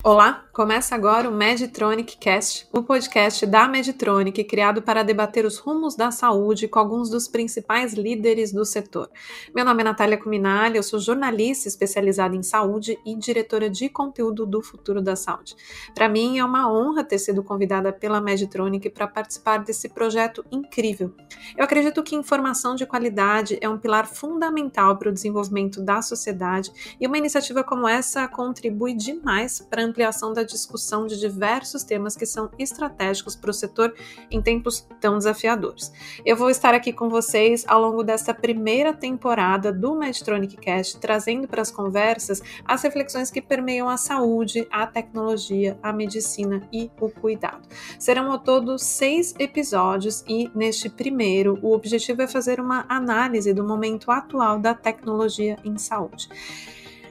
Olá, começa agora o Meditronic Cast, o podcast da Meditronic, criado para debater os rumos da saúde com alguns dos principais líderes do setor. Meu nome é Natália Cuminali, eu sou jornalista especializada em saúde e diretora de conteúdo do Futuro da Saúde. Para mim é uma honra ter sido convidada pela Meditronic para participar desse projeto incrível. Eu acredito que informação de qualidade é um pilar fundamental para o desenvolvimento da sociedade e uma iniciativa como essa contribui demais para a ampliação da discussão de diversos temas que são estratégicos para o setor em tempos tão desafiadores. Eu vou estar aqui com vocês ao longo desta primeira temporada do Meditronic Cast, trazendo para as conversas as reflexões que permeiam a saúde, a tecnologia, a medicina e o cuidado. Serão ao todo 6 episódios e, neste primeiro, o objetivo é fazer uma análise do momento atual da tecnologia em saúde.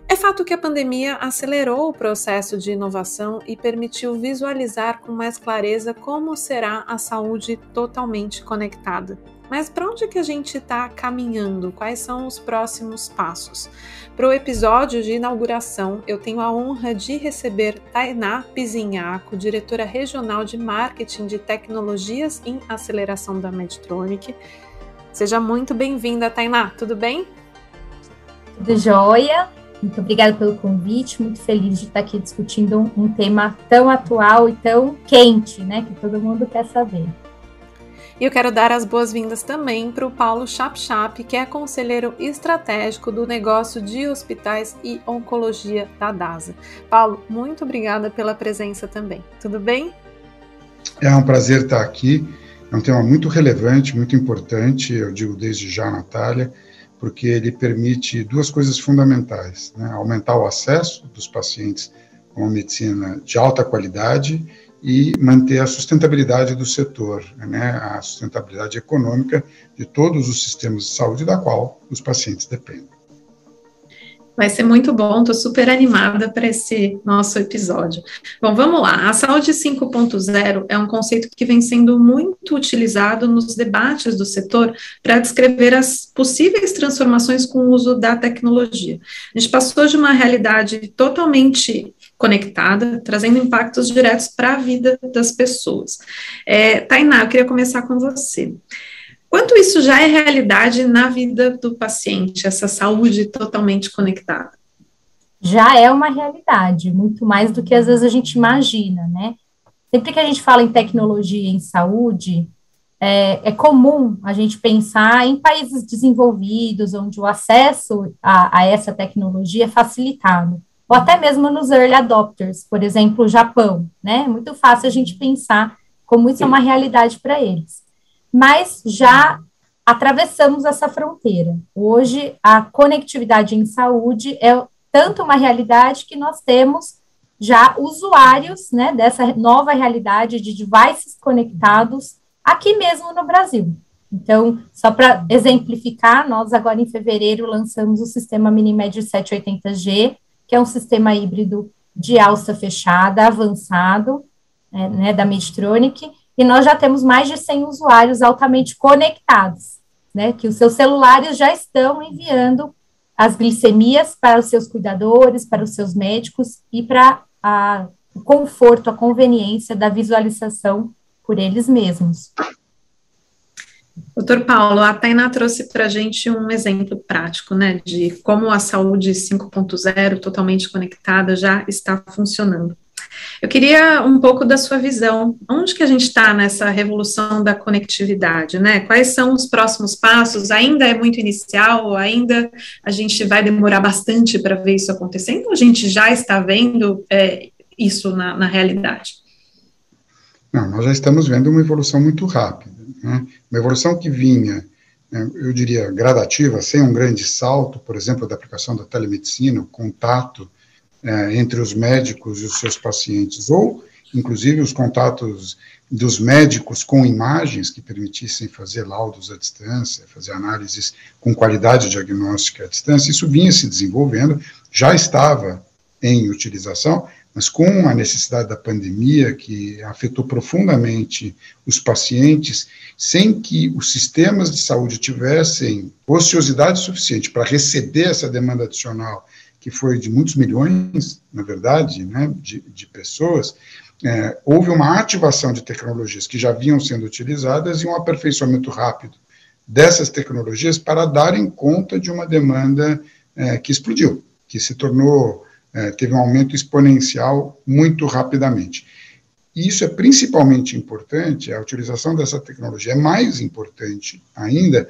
É fato que a pandemia acelerou o processo de inovação e permitiu visualizar com mais clareza como será a saúde totalmente conectada. Mas para onde que a gente está caminhando? Quais são os próximos passos? Para o episódio de inauguração, eu tenho a honra de receber Tainá Pizinhaco, diretora regional de marketing de tecnologias em aceleração da Meditronic. Seja muito bem-vinda, Tainá, tudo bem? Tudo jóia. Muito obrigada pelo convite, muito feliz de estar aqui discutindo um tema tão atual e tão quente, né, que todo mundo quer saber. E eu quero dar as boas-vindas também para o Paulo Chapchap, que é conselheiro estratégico do negócio de hospitais e oncologia da DASA. Paulo, muito obrigada pela presença também. Tudo bem? É um prazer estar aqui, é um tema muito relevante, muito importante, eu digo desde já, Natália, porque ele permite duas coisas fundamentais, né? Aumentar o acesso dos pacientes a uma medicina de alta qualidade e manter a sustentabilidade do setor, né? A sustentabilidade econômica de todos os sistemas de saúde da qual os pacientes dependem. Vai ser muito bom, estou super animada para esse nosso episódio. Bom, vamos lá. A saúde 5.0 é um conceito que vem sendo muito utilizado nos debates do setor para descrever as possíveis transformações com o uso da tecnologia. A gente passou de uma realidade totalmente conectada, trazendo impactos diretos para a vida das pessoas. Tainá, eu queria começar com você. Quanto isso já é realidade na vida do paciente, essa saúde totalmente conectada? Já é uma realidade, muito mais do que às vezes a gente imagina, né? Sempre que a gente fala em tecnologia em saúde, é comum a gente pensar em países desenvolvidos, onde o acesso a essa tecnologia é facilitado, ou até mesmo nos early adopters, por exemplo, o Japão, né? É muito fácil a gente pensar como isso é uma realidade para eles. Mas já atravessamos essa fronteira. Hoje, a conectividade em saúde é tanto uma realidade que nós temos já usuários, né, dessa nova realidade de devices conectados aqui mesmo no Brasil. Então, só para exemplificar, nós agora em fevereiro lançamos o sistema Minimed 780G, que é um sistema híbrido de alça fechada, avançado, né, da Meditronic, e nós já temos mais de 100 usuários altamente conectados, né, que os seus celulares já estão enviando as glicemias para os seus cuidadores, para os seus médicos e para o conforto, a conveniência da visualização por eles mesmos. Doutor Paulo, a Tainá trouxe para a gente um exemplo prático, né, de como a saúde 5.0 totalmente conectada já está funcionando. Eu queria um pouco da sua visão. Onde que a gente está nessa revolução da conectividade, né? Quais são os próximos passos? Ainda é muito inicial? Ainda a gente vai demorar bastante para ver isso acontecendo? Ou a gente já está vendo isso na realidade? Não, nós já estamos vendo uma evolução muito rápida, né? Uma evolução que vinha, eu diria, gradativa, sem um grande salto, por exemplo, da aplicação da telemedicina, o contato entre os médicos e os seus pacientes, ou, inclusive, os contatos dos médicos com imagens que permitissem fazer laudos à distância, fazer análises com qualidade diagnóstica à distância. Isso vinha se desenvolvendo, já estava em utilização, mas com a necessidade da pandemia, que afetou profundamente os pacientes, sem que os sistemas de saúde tivessem ociosidade suficiente para receber essa demanda adicional que foi de muitos milhões, na verdade, né, de pessoas, houve uma ativação de tecnologias que já vinham sendo utilizadas e um aperfeiçoamento rápido dessas tecnologias para darem conta de uma demanda que explodiu, que se tornou, teve um aumento exponencial muito rapidamente. E isso é principalmente importante, a utilização dessa tecnologia é mais importante ainda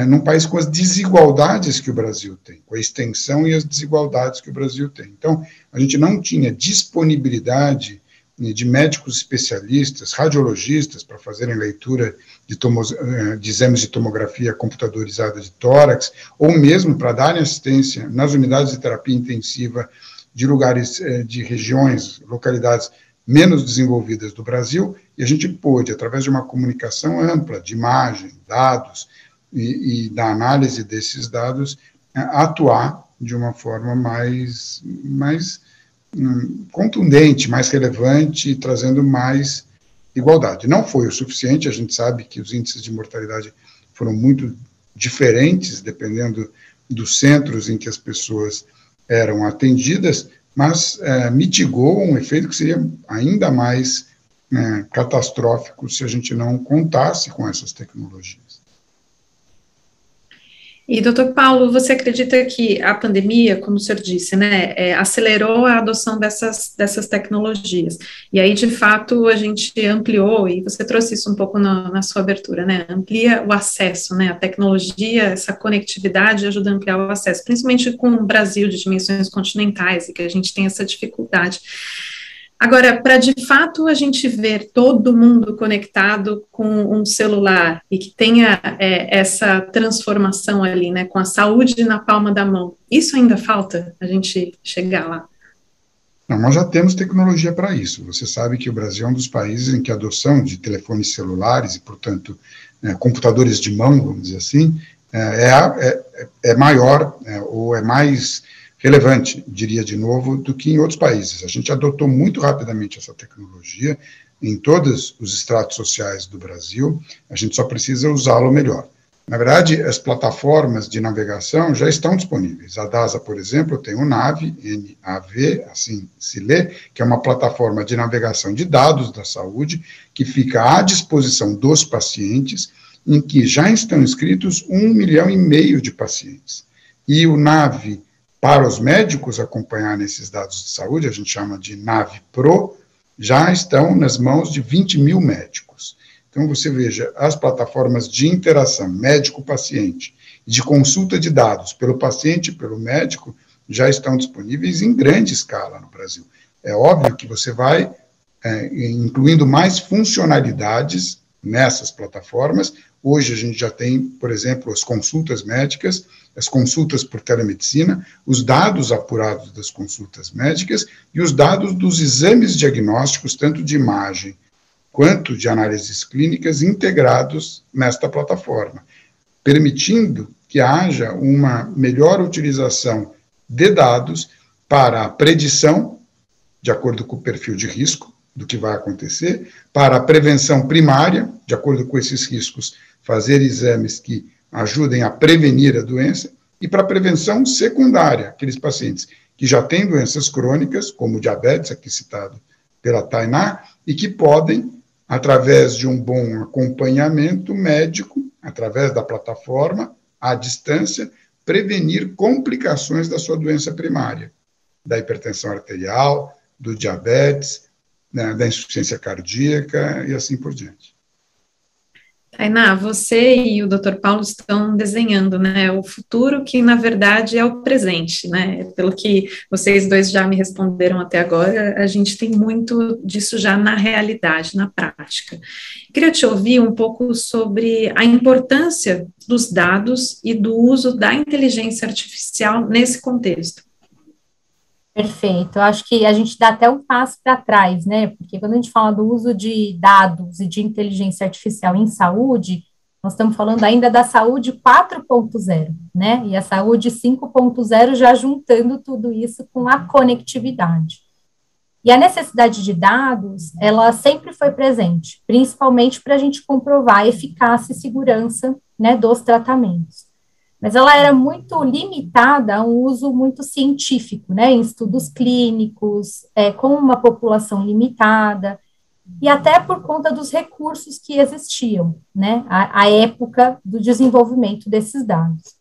num país com as desigualdades que o Brasil tem, com a extensão e as desigualdades que o Brasil tem. Então, a gente não tinha disponibilidade de médicos especialistas, radiologistas, para fazerem leitura de exames de tomografia computadorizada de tórax, ou mesmo para darem assistência nas unidades de terapia intensiva de lugares, de regiões, localidades menos desenvolvidas do Brasil, e a gente pôde, através de uma comunicação ampla, de imagem, dados, e da análise desses dados, atuar de uma forma mais contundente, mais relevante, trazendo mais igualdade. Não foi o suficiente, a gente sabe que os índices de mortalidade foram muito diferentes, dependendo dos centros em que as pessoas eram atendidas, mas mitigou um efeito que seria ainda mais catastrófico se a gente não contasse com essas tecnologias. E, doutor Paulo, você acredita que a pandemia, como o senhor disse, né, acelerou a adoção dessas tecnologias, e aí, de fato, a gente ampliou, e você trouxe isso um pouco na sua abertura, né, amplia o acesso, né, a tecnologia, essa conectividade ajuda a ampliar o acesso, principalmente com o Brasil de dimensões continentais, e que a gente tem essa dificuldade. Agora, para de fato a gente ver todo mundo conectado com um celular e que tenha essa transformação ali, né, com a saúde na palma da mão, isso ainda falta a gente chegar lá? Não, nós já temos tecnologia para isso. Você sabe que o Brasil é um dos países em que a adoção de telefones celulares e, portanto, computadores de mão, vamos dizer assim, é maior ou é mais relevante, diria de novo, do que em outros países. A gente adotou muito rapidamente essa tecnologia em todos os estratos sociais do Brasil, a gente só precisa usá-lo melhor. Na verdade, as plataformas de navegação já estão disponíveis. A DASA, por exemplo, tem o NAV, N-A-V, assim se lê, que é uma plataforma de navegação de dados da saúde, que fica à disposição dos pacientes, em que já estão inscritos 1,5 milhão de pacientes. E o NAV, para os médicos acompanharem esses dados de saúde, a gente chama de NAV Pro, já estão nas mãos de 20 mil médicos. Então, você veja, as plataformas de interação médico-paciente e de consulta de dados pelo paciente e pelo médico já estão disponíveis em grande escala no Brasil. É óbvio que você vai incluindo mais funcionalidades nessas plataformas. Hoje a gente já tem, por exemplo, as consultas médicas, as consultas por telemedicina, os dados apurados das consultas médicas e os dados dos exames diagnósticos, tanto de imagem quanto de análises clínicas, integrados nesta plataforma, permitindo que haja uma melhor utilização de dados para a predição, de acordo com o perfil de risco do que vai acontecer, para a prevenção primária, de acordo com esses riscos, fazer exames que ajudem a prevenir a doença, e para a prevenção secundária, aqueles pacientes que já têm doenças crônicas, como diabetes, aqui citado pela Tainá, e que podem, através de um bom acompanhamento médico, através da plataforma, à distância, prevenir complicações da sua doença primária, da hipertensão arterial, do diabetes, né, da insuficiência cardíaca e assim por diante. Tainá, você e o Dr. Paulo estão desenhando, né, o futuro que, na verdade, é o presente, né, pelo que vocês dois já me responderam até agora, a gente tem muito disso já na realidade, na prática. Queria te ouvir um pouco sobre a importância dos dados e do uso da inteligência artificial nesse contexto. Perfeito, eu acho que a gente dá até um passo para trás, né, porque quando a gente fala do uso de dados e de inteligência artificial em saúde, nós estamos falando ainda da saúde 4.0, né, e a saúde 5.0 já juntando tudo isso com a conectividade. E a necessidade de dados, ela sempre foi presente, principalmente para a gente comprovar a eficácia e segurança, né, dos tratamentos. mas ela era muito limitada a um uso muito científico, né, em estudos clínicos, com uma população limitada, e até por conta dos recursos que existiam, né, à época do desenvolvimento desses dados.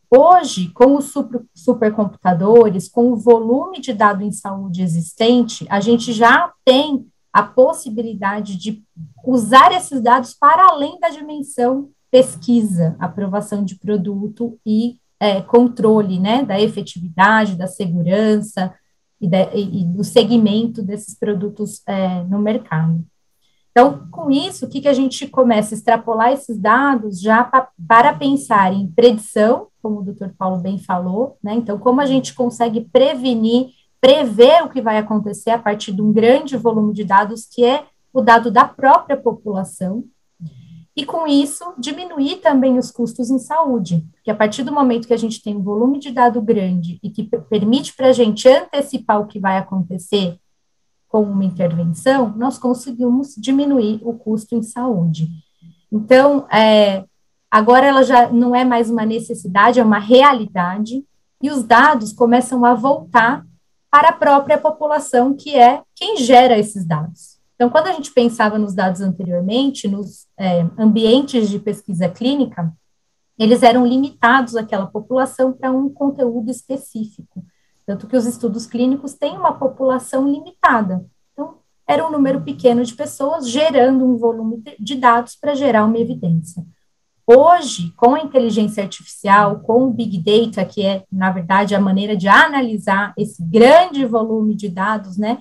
Hoje, com os supercomputadores, com o volume de dado em saúde existente, a gente já tem a possibilidade de usar esses dados para além da dimensão pesquisa, aprovação de produto e controle, né, da efetividade, da segurança e do segmento desses produtos no mercado. Então, com isso, o que a gente começa a extrapolar esses dados já para pensar em predição, como o Dr. Paulo bem falou, né? Então, como a gente consegue prever o que vai acontecer a partir de um grande volume de dados, que é o dado da própria população, e com isso, diminuir também os custos em saúde, porque a partir do momento que a gente tem um volume de dado grande e que permite para a gente antecipar o que vai acontecer com uma intervenção, nós conseguimos diminuir o custo em saúde. Então, agora ela já não é mais uma necessidade, é uma realidade, e os dados começam a voltar para a própria população, que é quem gera esses dados. Então, quando a gente pensava nos dados anteriormente, nos ambientes de pesquisa clínica, eles eram limitados àquela população para um conteúdo específico. Tanto que os estudos clínicos têm uma população limitada. Então, era um número pequeno de pessoas gerando um volume de dados para gerar uma evidência. Hoje, com a inteligência artificial, com o Big Data, que é, na verdade, a maneira de analisar esse grande volume de dados, né,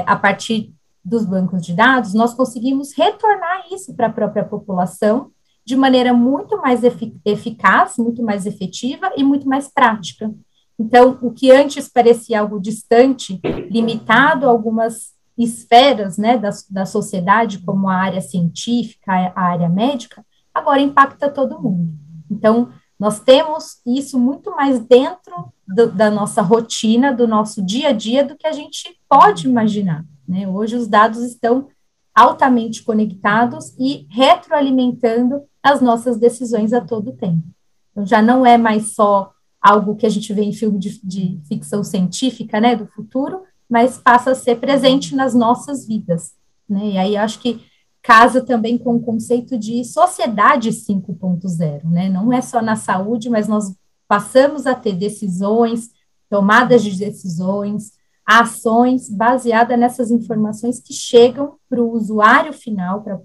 a partir dos bancos de dados, nós conseguimos retornar isso para a própria população de maneira muito mais eficaz, muito mais efetiva e muito mais prática. Então, o que antes parecia algo distante, limitado a algumas esferas, né, da sociedade, como a área científica, a área médica, agora impacta todo mundo. Então, nós temos isso muito mais dentro da nossa rotina, do nosso dia a dia, do que a gente pode imaginar, né? Hoje os dados estão altamente conectados e retroalimentando as nossas decisões a todo tempo. Então, já não é mais só algo que a gente vê em filme de ficção científica, né, do futuro, mas passa a ser presente nas nossas vidas, né, e aí acho que casa também com o conceito de sociedade 5.0, né, não é só na saúde, mas nós passamos a ter decisões, tomadas de decisões, ações baseadas nessas informações que chegam para o usuário final, para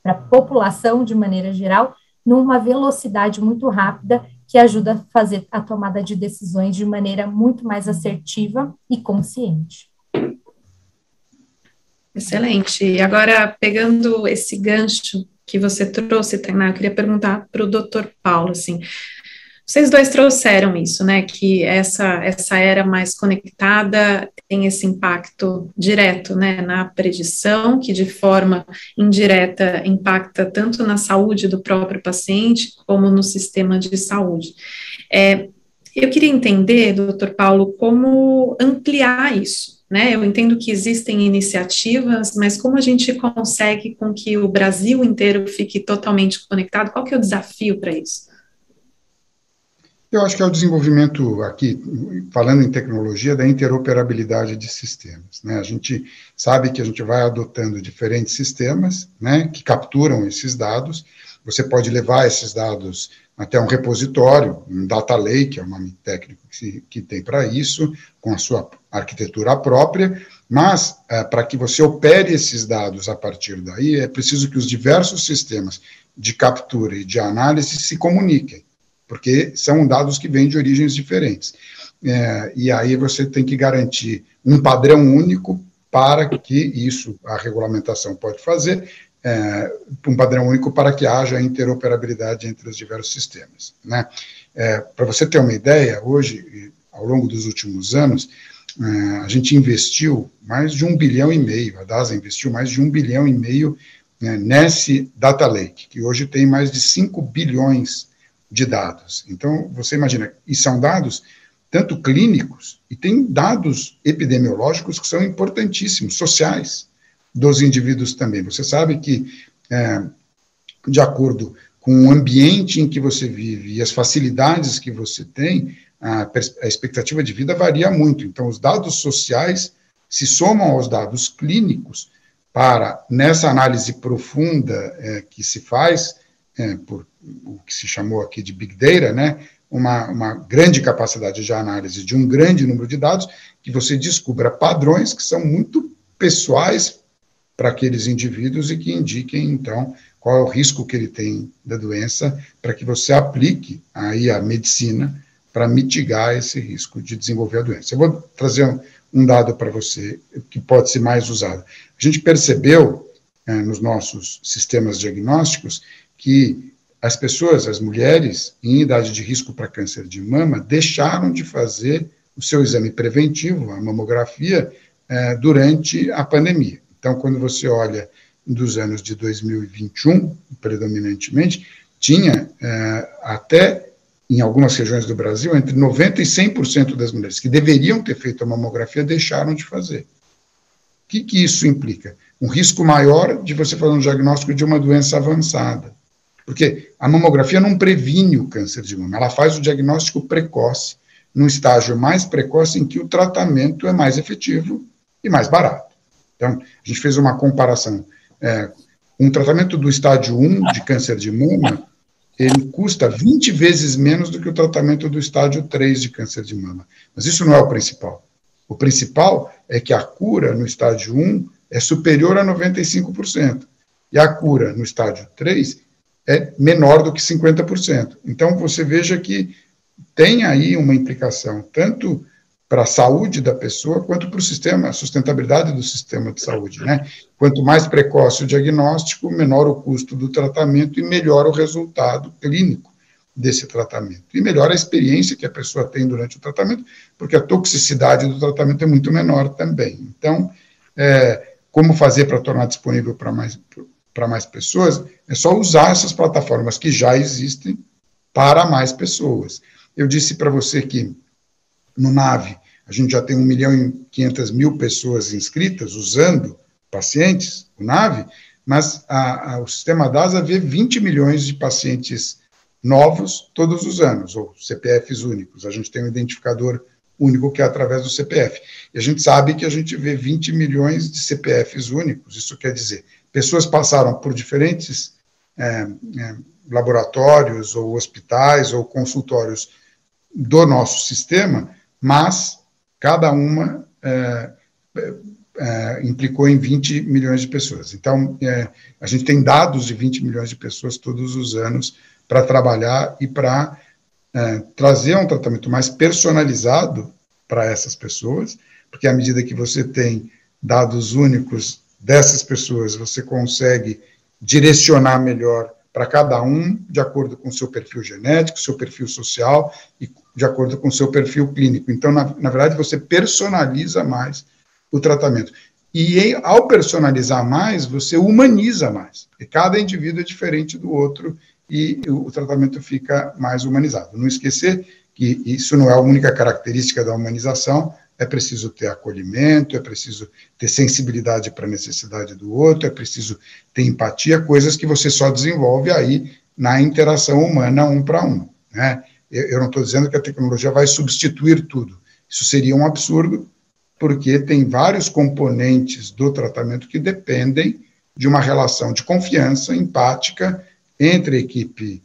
a população de maneira geral, numa velocidade muito rápida, que ajuda a fazer a tomada de decisões de maneira muito mais assertiva e consciente. Excelente. E agora, pegando esse gancho que você trouxe, Tainá, eu queria perguntar para o Dr. Paulo, assim, vocês dois trouxeram isso, né, que essa era mais conectada tem esse impacto direto, né, na predição, que de forma indireta impacta tanto na saúde do próprio paciente, como no sistema de saúde. Eu queria entender, doutor Paulo, como ampliar isso, né, eu entendo que existem iniciativas, mas como a gente consegue com que o Brasil inteiro fique totalmente conectado, qual que é o desafio para isso? Eu acho que é o desenvolvimento aqui, falando em tecnologia, da interoperabilidade de sistemas, né? A gente sabe que a gente vai adotando diferentes sistemas, né, que capturam esses dados. Você pode levar esses dados até um repositório, um data lake, é o nome técnico que tem para isso, com a sua arquitetura própria, mas para que você opere esses dados a partir daí, é preciso que os diversos sistemas de captura e de análise se comuniquem, porque são dados que vêm de origens diferentes. E aí você tem que garantir um padrão único para que isso, a regulamentação pode fazer, um padrão único para que haja interoperabilidade entre os diversos sistemas, né? Para você ter uma ideia, hoje, ao longo dos últimos anos, a gente investiu mais de 1,5 bilhão, a DASA investiu mais de 1,5 bilhão nesse Data Lake, que hoje tem mais de 5 bilhões de dados. Então, você imagina, e são dados tanto clínicos, e tem dados epidemiológicos que são importantíssimos, sociais, dos indivíduos também. Você sabe que, de acordo com o ambiente em que você vive e as facilidades que você tem, a expectativa de vida varia muito. Então, os dados sociais se somam aos dados clínicos para, nessa análise profunda que se faz, por o que se chamou aqui de Big Data, né, uma grande capacidade de análise de um grande número de dados, que você descubra padrões que são muito pessoais para aqueles indivíduos e que indiquem, então, qual é o risco que ele tem da doença, para que você aplique aí a medicina para mitigar esse risco de desenvolver a doença. Eu vou trazer um dado para você que pode ser mais usado. A gente percebeu, nos nossos sistemas diagnósticos, que as pessoas, as mulheres, em idade de risco para câncer de mama, deixaram de fazer o seu exame preventivo, a mamografia, durante a pandemia. Então, quando você olha dos anos de 2021, predominantemente, tinha até, em algumas regiões do Brasil, entre 90% e 100% das mulheres que deveriam ter feito a mamografia deixaram de fazer. O que isso implica? Um risco maior de você fazer um diagnóstico de uma doença avançada. Porque a mamografia não previne o câncer de mama, ela faz o diagnóstico precoce, num estágio mais precoce em que o tratamento é mais efetivo e mais barato. Então, a gente fez uma comparação. Um tratamento do estágio 1 de câncer de mama, ele custa 20 vezes menos do que o tratamento do estágio 3 de câncer de mama. Mas isso não é o principal. O principal é que a cura no estágio 1 é superior a 95%. E a cura no estágio 3 é menor do que 50%. Então, você veja que tem aí uma implicação, tanto para a saúde da pessoa, quanto para o sistema, a sustentabilidade do sistema de saúde, né? Quanto mais precoce o diagnóstico, menor o custo do tratamento e melhor o resultado clínico desse tratamento. E melhor a experiência que a pessoa tem durante o tratamento, porque a toxicidade do tratamento é muito menor também. Então, como fazer para tornar disponível para mais pessoas? É só usar essas plataformas que já existem para mais pessoas. Eu disse para você que no NAVE, a gente já tem 1.500.000 pessoas inscritas, usando pacientes, o NAVE, mas o sistema DASA vê 20 milhões de pacientes novos todos os anos, ou CPFs únicos. A gente tem um identificador único que é através do CPF. E a gente sabe que a gente vê 20 milhões de CPFs únicos, isso quer dizer, pessoas passaram por diferentes laboratórios, ou hospitais, ou consultórios do nosso sistema, mas cada uma implicou em 20 milhões de pessoas. Então, a gente tem dados de 20 milhões de pessoas todos os anos para trabalhar e para trazer um tratamento mais personalizado para essas pessoas, porque à medida que você tem dados únicos dessas pessoas, você consegue direcionar melhor para cada um, de acordo com o seu perfil genético, seu perfil social e de acordo com o seu perfil clínico. Então, na verdade, você personaliza mais o tratamento. E ao personalizar mais, você humaniza mais, porque cada indivíduo é diferente do outro e o tratamento fica mais humanizado. Não esquecer que isso não é a única característica da humanização, é preciso ter acolhimento, é preciso ter sensibilidade para a necessidade do outro, é preciso ter empatia, coisas que você só desenvolve aí na interação humana, um para um, né? Eu não estou dizendo que a tecnologia vai substituir tudo, isso seria um absurdo, porque tem vários componentes do tratamento que dependem de uma relação de confiança empática entre a equipe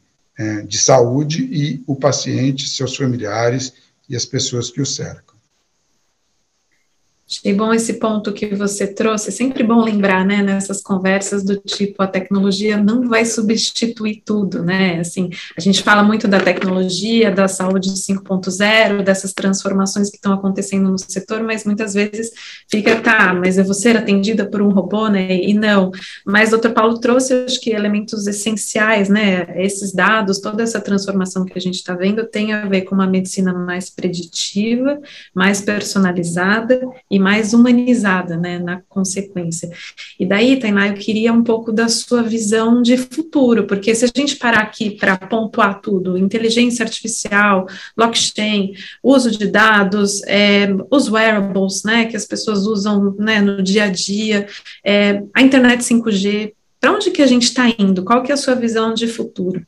de saúde e o paciente, seus familiares e as pessoas que o cercam. Achei bom esse ponto que você trouxe, é sempre bom lembrar, né, nessas conversas do tipo, a tecnologia não vai substituir tudo, né, assim, a gente fala muito da tecnologia, da saúde 5.0, dessas transformações que estão acontecendo no setor, mas muitas vezes fica, mas eu vou ser atendida por um robô, né, e não, mas o Dr. Paulo trouxe, acho que elementos essenciais, né, esses dados, toda essa transformação que a gente está vendo tem a ver com uma medicina mais preditiva, mais personalizada e mais humanizada, né, na consequência. E daí, Tainá, eu queria um pouco da sua visão de futuro, porque se a gente parar aqui para pontuar tudo, inteligência artificial, blockchain, uso de dados, os wearables, né, que as pessoas usam, né, no dia a dia, a internet 5G, para onde que a gente está indo? Qual que é a sua visão de futuro?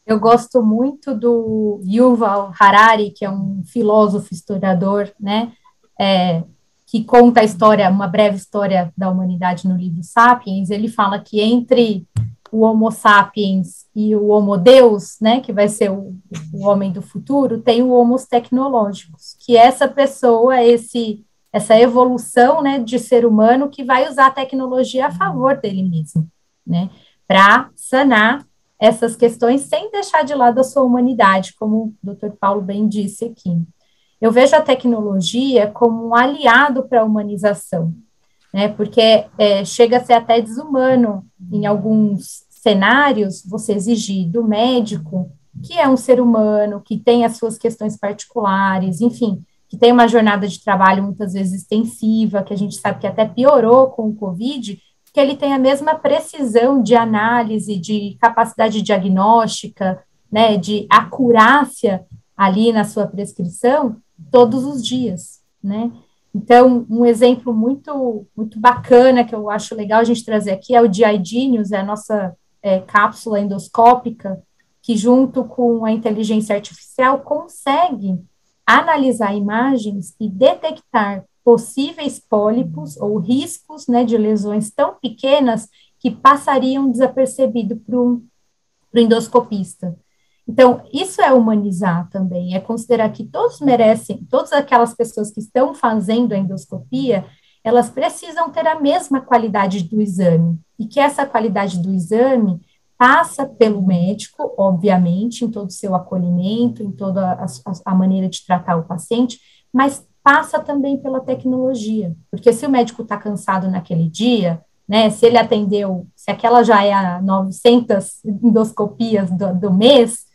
Eu gosto muito do Yuval Harari, que é um filósofo historiador, né, é, que conta a história, uma breve história da humanidade no livro Sapiens. Ele fala que entre o Homo sapiens e o Homo Deus, né, que vai ser o homem do futuro, tem o Homo tecnológicos, que é essa pessoa, essa evolução, né, de ser humano que vai usar a tecnologia a favor dele mesmo, né, para sanar essas questões sem deixar de lado a sua humanidade, como o Dr. Paulo bem disse aqui. Eu vejo a tecnologia como um aliado para a humanização, né? Porque chega a ser até desumano em alguns cenários você exigir do médico, que é um ser humano, que tem as suas questões particulares, enfim, que tem uma jornada de trabalho muitas vezes extensiva, que a gente sabe que até piorou com o Covid, que ele tem a mesma precisão de análise, de capacidade diagnóstica, né, de acurácia ali na sua prescrição todos os dias, né? Então, um exemplo muito bacana que eu acho legal a gente trazer aqui é o GI Genius, é a nossa cápsula endoscópica, que junto com a inteligência artificial consegue analisar imagens e detectar possíveis pólipos ou riscos, né, de lesões tão pequenas que passariam desapercebido para o endoscopista. Então, isso é humanizar também, é considerar que todos merecem, todas aquelas pessoas que estão fazendo a endoscopia, elas precisam ter a mesma qualidade do exame, e que essa qualidade do exame passa pelo médico, obviamente, em todo o seu acolhimento, em toda a maneira de tratar o paciente, mas passa também pela tecnologia, porque se o médico está cansado naquele dia, né, se ele atendeu, se aquela já é a 900 endoscopias do mês,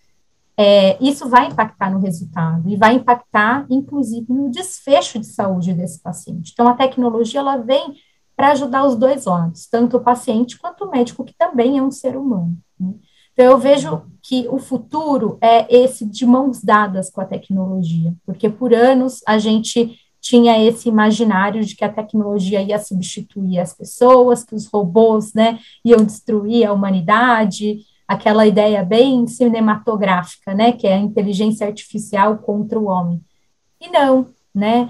isso vai impactar no resultado e vai impactar, inclusive, no desfecho de saúde desse paciente. Então, a tecnologia, ela vem para ajudar os dois lados, tanto o paciente quanto o médico, que também é um ser humano, né? Então, eu vejo que o futuro é esse de mãos dadas com a tecnologia, porque por anos a gente tinha esse imaginário de que a tecnologia ia substituir as pessoas, que os robôs, né, iam destruir a humanidade, aquela ideia bem cinematográfica, né, que é a inteligência artificial contra o homem. E não, né,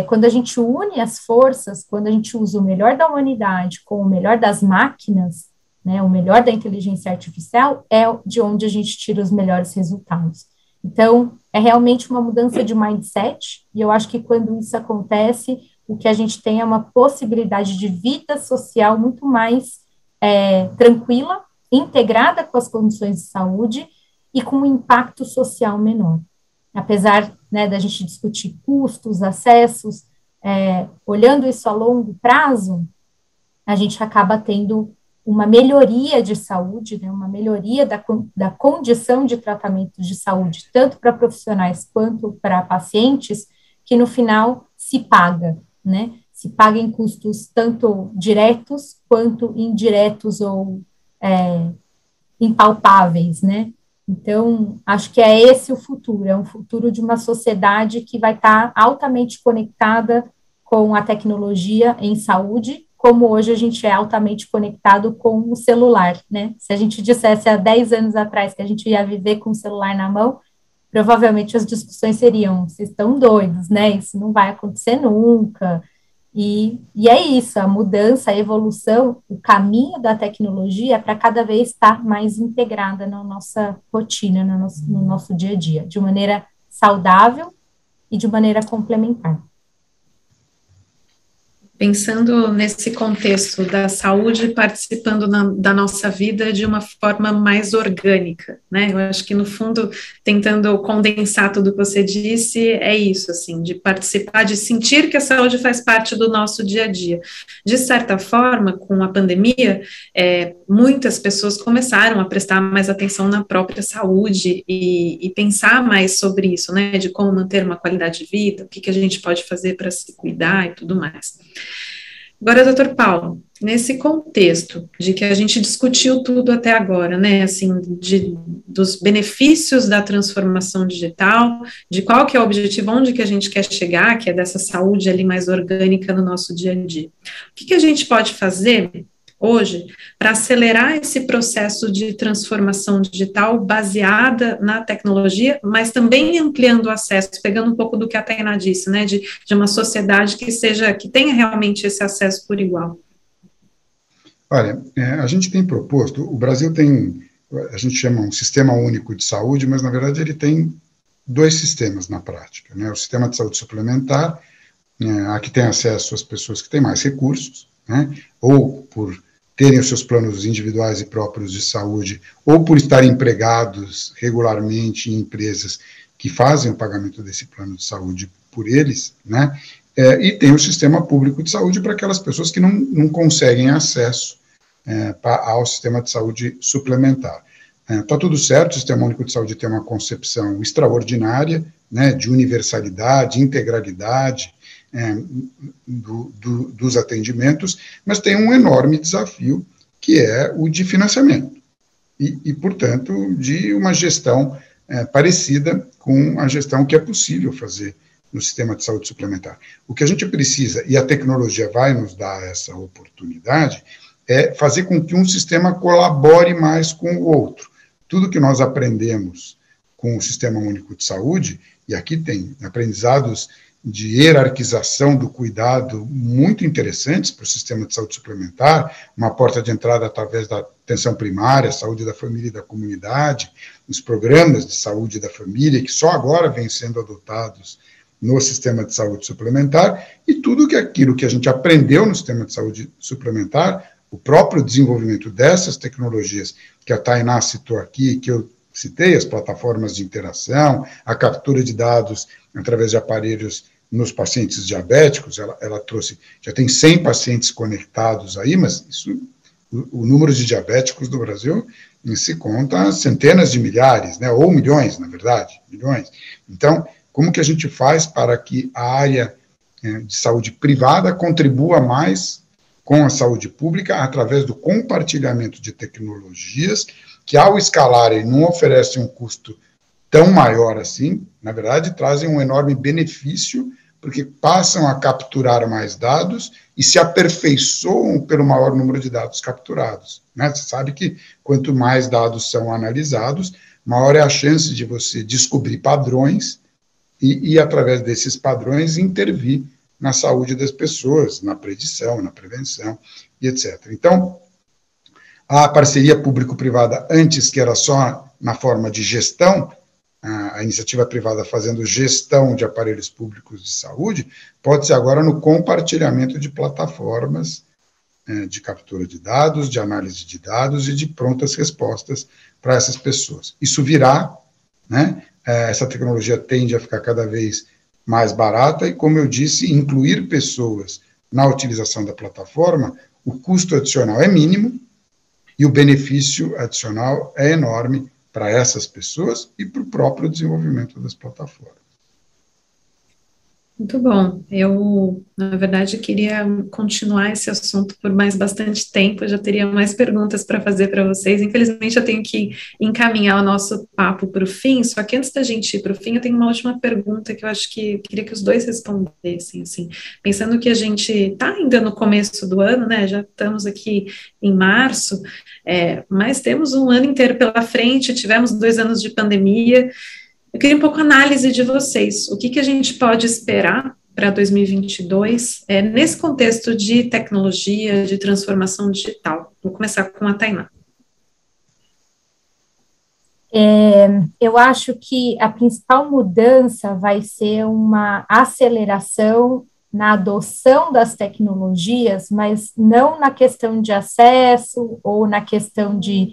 quando a gente une as forças, quando a gente usa o melhor da humanidade com o melhor das máquinas, né, o melhor da inteligência artificial, é de onde a gente tira os melhores resultados. Então, é realmente uma mudança de mindset, e eu acho que quando isso acontece, o que a gente tem é uma possibilidade de vida social muito mais tranquila, integrada com as condições de saúde e com um impacto social menor. Apesar, né, da gente discutir custos, acessos, olhando isso a longo prazo, a gente acaba tendo uma melhoria de saúde, né, uma melhoria da condição de tratamento de saúde, tanto para profissionais quanto para pacientes, que no final se paga, né, se paga em custos tanto diretos quanto indiretos ou impalpáveis, né? Então, acho que é esse o futuro, é um futuro de uma sociedade que vai estar altamente conectada com a tecnologia em saúde, como hoje a gente é altamente conectado com o celular, né? Se a gente dissesse há 10 anos atrás que a gente ia viver com o celular na mão, provavelmente as discussões seriam, vocês estão doidos, né? Isso não vai acontecer nunca. E é isso, a mudança, a evolução, o caminho da tecnologia é para cada vez estar mais integrada na nossa rotina, no nosso dia a dia, de maneira saudável e de maneira complementar. Pensando nesse contexto da saúde participando da nossa vida de uma forma mais orgânica, né? Eu acho que, no fundo, tentando condensar tudo que você disse, é isso, assim, de participar, de sentir que a saúde faz parte do nosso dia a dia. De certa forma, com a pandemia, muitas pessoas começaram a prestar mais atenção na própria saúde e pensar mais sobre isso, né? De como manter uma qualidade de vida, o que a gente pode fazer para se cuidar e tudo mais. Agora, doutor Paulo, nesse contexto de que a gente discutiu tudo até agora, né, assim, dos benefícios da transformação digital, de qual que é o objetivo, onde que a gente quer chegar, que é dessa saúde ali mais orgânica no nosso dia a dia. O que a gente pode fazer hoje para acelerar esse processo de transformação digital baseada na tecnologia, mas também ampliando o acesso, pegando um pouco do que a Tainá disse, né, de uma sociedade que tenha realmente esse acesso por igual? Olha, a gente tem proposto, o Brasil tem, a gente chama um sistema único de saúde, mas na verdade ele tem dois sistemas na prática, né? O sistema de saúde suplementar, a que tem acesso às pessoas que têm mais recursos, né? Ou por terem os seus planos individuais e próprios de saúde, ou por estarem empregados regularmente em empresas que fazem o pagamento desse plano de saúde por eles, né? E tem o sistema público de saúde para aquelas pessoas que não conseguem acesso ao sistema de saúde suplementar. Está tudo certo, o Sistema Único de Saúde tem uma concepção extraordinária, né, de universalidade, integralidade dos atendimentos, mas tem um enorme desafio, que é o de financiamento, e portanto, de uma gestão parecida com a gestão que é possível fazer no sistema de saúde suplementar. O que a gente precisa, e a tecnologia vai nos dar essa oportunidade, é fazer com que um sistema colabore mais com o outro. Tudo que nós aprendemos com o Sistema Único de Saúde, e aqui tem aprendizados de hierarquização do cuidado muito interessantes para o sistema de saúde suplementar, uma porta de entrada através da atenção primária, saúde da família e da comunidade, os programas de saúde da família, que só agora vêm sendo adotados no sistema de saúde suplementar, e tudo aquilo que a gente aprendeu no sistema de saúde suplementar, o próprio desenvolvimento dessas tecnologias que a Tainá citou aqui, que eu citei, as plataformas de interação, a captura de dados através de aparelhos nos pacientes diabéticos, ela trouxe, já tem 100 pacientes conectados aí, mas o número de diabéticos do Brasil se conta centenas de milhares, né, ou milhões, na verdade, milhões. Então, como que a gente faz para que a área de saúde privada contribua mais com a saúde pública através do compartilhamento de tecnologias que, ao escalarem, não oferecem um custo tão maior assim, na verdade, trazem um enorme benefício, porque passam a capturar mais dados e se aperfeiçoam pelo maior número de dados capturados, né? Você sabe que quanto mais dados são analisados, maior é a chance de você descobrir padrões e através desses padrões, intervir na saúde das pessoas, na predição, na prevenção, e etc. Então, a parceria público-privada, antes que era só na forma de gestão, a iniciativa privada fazendo gestão de aparelhos públicos de saúde, pode ser agora no compartilhamento de plataformas de captura de dados, de análise de dados e de prontas respostas para essas pessoas. Isso virá, né? Essa tecnologia tende a ficar cada vez mais barata e, como eu disse, incluir pessoas na utilização da plataforma, o custo adicional é mínimo e o benefício adicional é enorme para essas pessoas e para o próprio desenvolvimento das plataformas. Muito bom. Eu, na verdade, queria continuar esse assunto por mais bastante tempo, eu já teria mais perguntas para fazer para vocês. Infelizmente, eu tenho que encaminhar o nosso papo para o fim, só que antes da gente ir para o fim, eu tenho uma última pergunta que eu acho que eu queria que os dois respondessem, assim, pensando que a gente está ainda no começo do ano, né, já estamos aqui em março, mas temos um ano inteiro pela frente, tivemos 2 anos de pandemia. Eu queria um pouco a análise de vocês. O que a gente pode esperar para 2022 nesse contexto de tecnologia, de transformação digital? Vou começar com a Tainá. Eu acho que a principal mudança vai ser uma aceleração na adoção das tecnologias, mas não na questão de acesso ou na questão de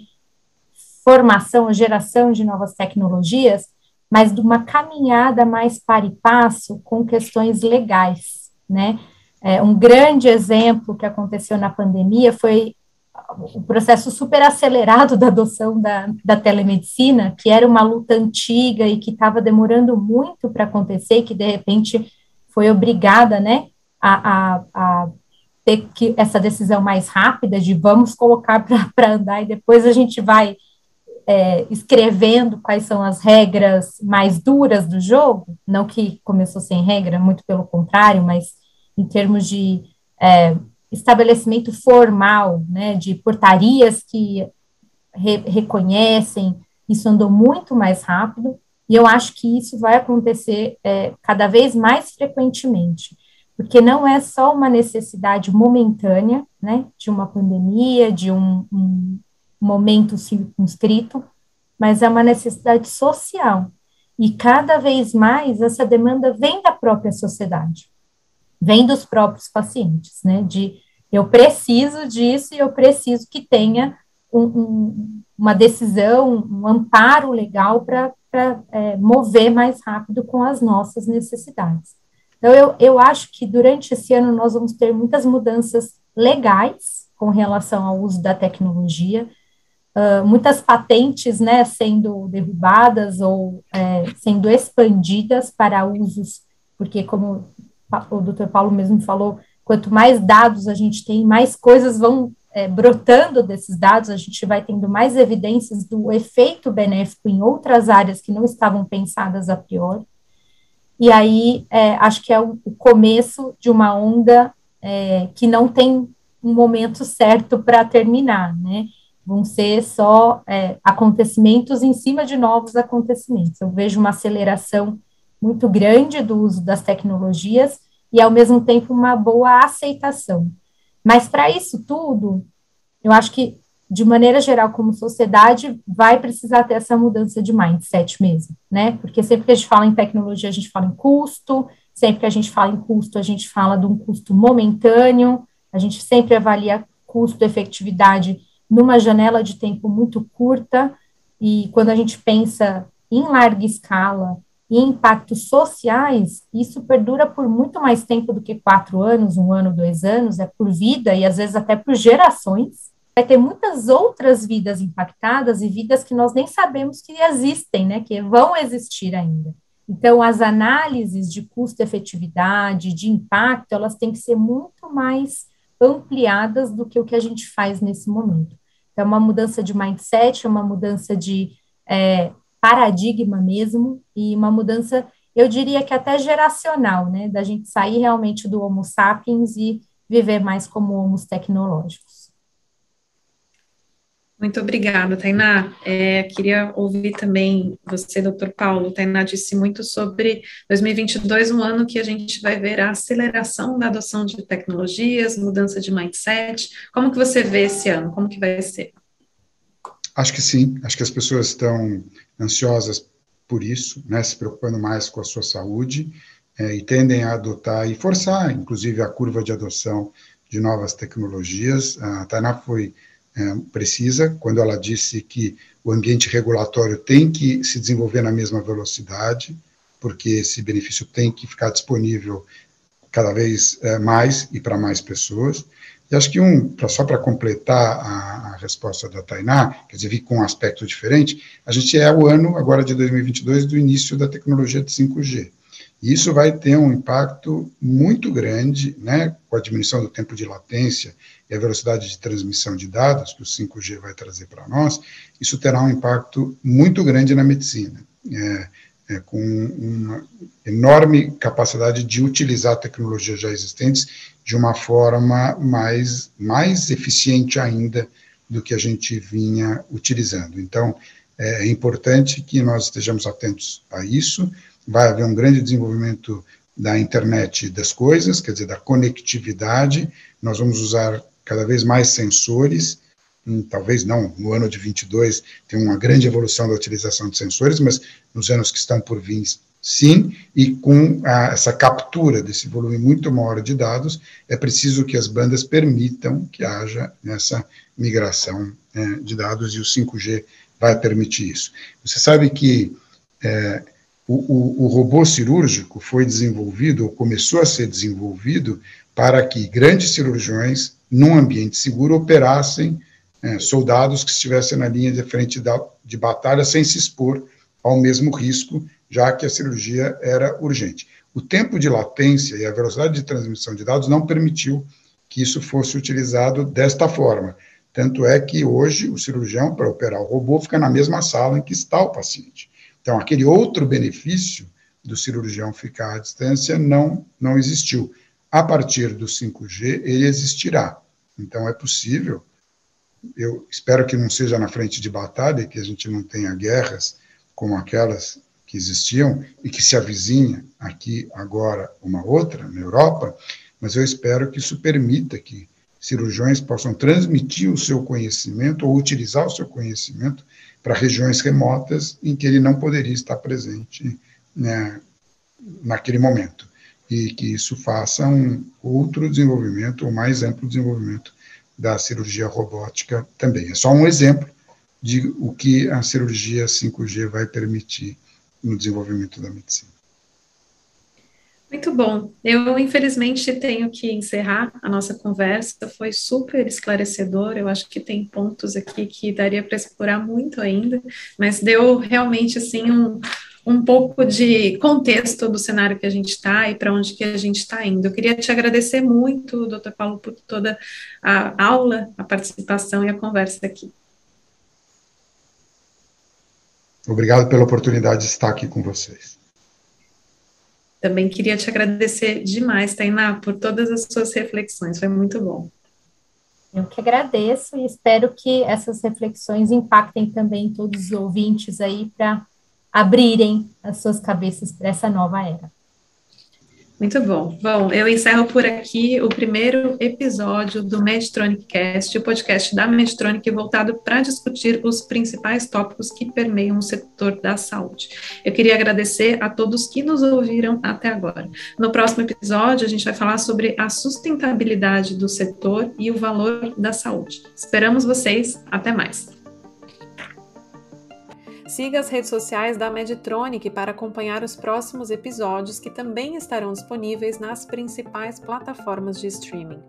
formação ou geração de novas tecnologias, mas de uma caminhada mais para e passo com questões legais, né? Um grande exemplo que aconteceu na pandemia foi o processo super acelerado da adoção da telemedicina, que era uma luta antiga e que estava demorando muito para acontecer, e que de repente foi obrigada, né, a ter essa decisão mais rápida de vamos colocar para andar e depois a gente vai escrevendo quais são as regras mais duras do jogo, não que começou sem regra, muito pelo contrário, mas em termos de estabelecimento formal, né, de portarias que reconhecem, isso andou muito mais rápido, e eu acho que isso vai acontecer cada vez mais frequentemente, porque não é só uma necessidade momentânea, né, de uma pandemia, de um momento circunscrito, mas é uma necessidade social, e cada vez mais essa demanda vem da própria sociedade, vem dos próprios pacientes, né, de eu preciso disso e eu preciso que tenha uma decisão, um amparo legal para mover mais rápido com as nossas necessidades. Então, eu acho que durante esse ano nós vamos ter muitas mudanças legais com relação ao uso da tecnologia, muitas patentes, né, sendo derrubadas ou sendo expandidas para usos, porque como o Dr. Paulo mesmo falou, quanto mais dados a gente tem, mais coisas vão brotando desses dados, a gente vai tendo mais evidências do efeito benéfico em outras áreas que não estavam pensadas a priori, e aí acho que é o começo de uma onda que não tem um momento certo para terminar, né? Vão ser só acontecimentos em cima de novos acontecimentos. Eu vejo uma aceleração muito grande do uso das tecnologias e, ao mesmo tempo, uma boa aceitação. Mas, para isso tudo, eu acho que, de maneira geral, como sociedade, vai precisar ter essa mudança de mindset mesmo, né? Porque sempre que a gente fala em tecnologia, a gente fala em custo, sempre que a gente fala em custo, a gente fala de um custo momentâneo, a gente sempre avalia custo-efetividade numa janela de tempo muito curta, e quando a gente pensa em larga escala e impactos sociais, isso perdura por muito mais tempo do que 4 anos, 1 ano, 2 anos, é por vida e às vezes até por gerações. Vai ter muitas outras vidas impactadas e vidas que nós nem sabemos que existem, né, que vão existir ainda. Então, as análises de custo-efetividade, de impacto, elas têm que ser muito mais ampliadas do que o que a gente faz nesse momento. Então, é uma mudança de mindset, é uma mudança de paradigma mesmo, e uma mudança, eu diria que até geracional, né, da gente sair realmente do Homo sapiens e viver mais como homos tecnológicos. Muito obrigada, Tainá. Queria ouvir também você, doutor Paulo. Tainá disse muito sobre 2022, um ano que a gente vai ver a aceleração da adoção de tecnologias, mudança de mindset. Como que você vê esse ano? Como que vai ser? Acho que sim, acho que as pessoas estão ansiosas por isso, né, se preocupando mais com a sua saúde, e tendem a adotar e forçar, inclusive, a curva de adoção de novas tecnologias. A Tainá foi precisa quando ela disse que o ambiente regulatório tem que se desenvolver na mesma velocidade, porque esse benefício tem que ficar disponível cada vez mais e para mais pessoas. E acho que só para completar a resposta da Tainá, quer dizer, vir com um aspecto diferente, a gente o ano agora de 2022 do início da tecnologia de 5G. E isso vai ter um impacto muito grande, né, com a diminuição do tempo de latência e a velocidade de transmissão de dados que o 5G vai trazer para nós. Isso terá um impacto muito grande na medicina, com uma enorme capacidade de utilizar tecnologias já existentes de uma forma mais eficiente ainda do que a gente vinha utilizando. Então, é importante que nós estejamos atentos a isso. Vai haver um grande desenvolvimento da internet das coisas, quer dizer, da conectividade. Nós vamos usar cada vez mais sensores, talvez não no ano de 22 tem uma grande evolução da utilização de sensores, mas nos anos que estão por vir, sim, e com essa captura desse volume muito maior de dados, é preciso que as bandas permitam que haja essa migração de dados, e o 5G vai permitir isso. Você sabe que o robô cirúrgico foi desenvolvido, ou começou a ser desenvolvido, para que grandes cirurgiões, num ambiente seguro, operassem soldados que estivessem na linha de frente de batalha sem se expor ao mesmo risco, já que a cirurgia era urgente. O tempo de latência e a velocidade de transmissão de dados não permitiu que isso fosse utilizado desta forma. Tanto é que hoje o cirurgião, para operar o robô, fica na mesma sala em que está o paciente. Então, aquele outro benefício do cirurgião ficar à distância não existiu. a partir do 5G, ele existirá. Então, é possível, eu espero que não seja na frente de batalha, que a gente não tenha guerras como aquelas que existiam e que se avizinha aqui agora uma outra, na Europa, mas eu espero que isso permita que cirurgiões possam transmitir o seu conhecimento ou utilizar o seu conhecimento para regiões remotas em que ele não poderia estar presente, né, naquele momento, e que isso faça um outro desenvolvimento, ou mais amplo desenvolvimento da cirurgia robótica também. É só um exemplo de o que a cirurgia 5G vai permitir no desenvolvimento da medicina. Muito bom. Eu, infelizmente, tenho que encerrar a nossa conversa. Foi super esclarecedor. Eu acho que tem pontos aqui que daria para explorar muito ainda, mas deu realmente, assim, um pouco de contexto do cenário que a gente está e para onde que a gente está indo. Eu queria te agradecer muito, Dr. Paulo, por toda a aula, a participação e a conversa aqui. Obrigado pela oportunidade de estar aqui com vocês. Também queria te agradecer demais, Tainá, por todas as suas reflexões, foi muito bom. Eu que agradeço e espero que essas reflexões impactem também todos os ouvintes aí para abrirem as suas cabeças para essa nova era. Muito bom. Bom, eu encerro por aqui o primeiro episódio do Medtronic Cast, o podcast da Medtronic voltado para discutir os principais tópicos que permeiam o setor da saúde. Eu queria agradecer a todos que nos ouviram até agora. No próximo episódio, a gente vai falar sobre a sustentabilidade do setor e o valor da saúde. Esperamos vocês. Até mais. Siga as redes sociais da Medtronic para acompanhar os próximos episódios que também estarão disponíveis nas principais plataformas de streaming.